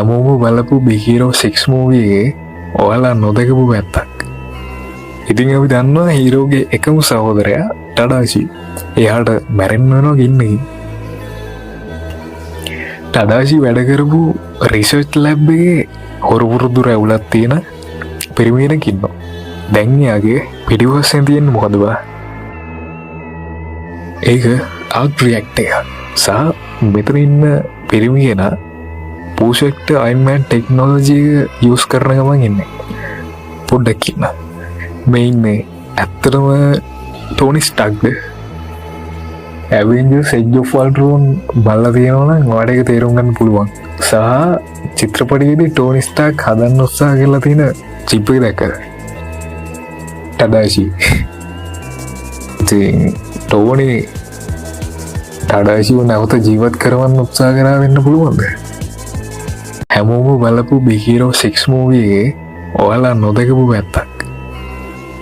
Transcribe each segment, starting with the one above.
හැමෝම බලපු බිහිරෝ 6 මූවී එකේ ඔයාලා නොදකපු පැත්තක්. ඉතින් අපි දන්නවා හීරෝගේ එකම සහෝදරයා ටඩාෂි. එයාට මැරෙන්න වෙනවා ඉන්නේ. ටඩාෂි වැඩ කරපු රිසර්ච් ලැබ් එකේ හොරු පුරුදු රැවුලක් තියෙන පිරිමියෙක් ඉන්නවා. දැන් එයාගේ පිටිපස්සෙන් තියෙන මොකද බා? ඒක ආග් රියැක්ටර් එක. සහ මෙතන ඉන්න පිරිමියන පූෂෙක්ට අයන්මෑන් ටෙක්නොලොජි එක යූස් කරන ගමන් ඉන්නේ. පොඩ්ඩක් ඉන්න. මේ ඉන්නේ ඇත්තටම ටෝනි ස්ටාර්ක්ද? ඇවෙන්ජර්ස් එජ් ඔෆ් අල්ට්‍රෝන් බලලා තියෙනවා නම් ඔයාලට ඒක තේරුම් ගන්න පුළුවන්. සහ චිත්‍රපටයේදී ටෝනි ස්ටාර්ක් හදන්න උත්සාහ කරලා තියෙන චිප් එක දැක්කද? ටඩාෂි. ඉතින් ටෝනි ටඩාෂිව නැවත ජීවත් කරවන්න උත්සාහ කරා වෙන්න පුළුවන්ද? හැමෝම බලපු බිහිරෝ 6 මූවී එකේ ඔයාලා නොදකපු පැත්තක්.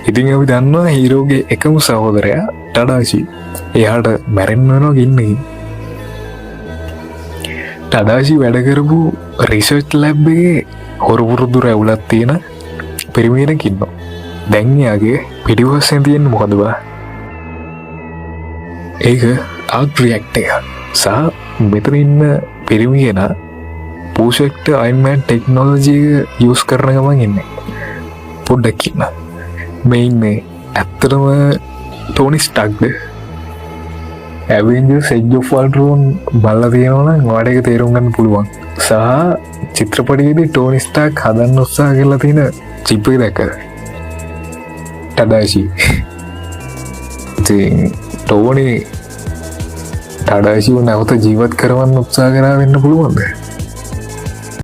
ඉතින් අපි දන්නවා හීරෝගේ එකම සහෝදරයා ටඩාෂි. එයාට මැරෙන්න වෙනවා ඉන්නේ. ටඩාෂි වැඩ කරපු රිසර්ච් ලැබ් එකේ හොරු පුරුදු රැවුලක් තියෙන පිරිමියෙක් ඉන්නවා. දැන් එයාගේ පිටිපස්සෙන් තියෙන මොකද බා? ඒක ආග් රියැක්ටර් එක. සහ මෙතන ඉන්න පිරිමියෙන පූෂෙක්ට අයන්මෑන් ටෙක්නොලොජි එක යූස් කරන ගමන් ඉන්නේ. පොඩ්ඩක් ඉන්න. මේ ඉන්නේ ඇත්තටම ටෝනි ස්ටාර්ක්ද? ඇවෙන්ජර්ස් එජ් ඔෆ් අල්ට්‍රෝන් බලලා තියෙනවා නම් ඔයාලට ඒක තේරුම් ගන්න පුළුවන්. සහ චිත්‍රපටයේදී ටෝනි ස්ටාර්ක් හදන්න උත්සාහ කරලා තියෙන චිප් එක දැක්කද? ටඩාෂි. ඉතින් ටෝනි ටඩාෂිව නැවත ජීවත් කරවන්න උත්සාහ කරා වෙන්න පුළුවන්ද?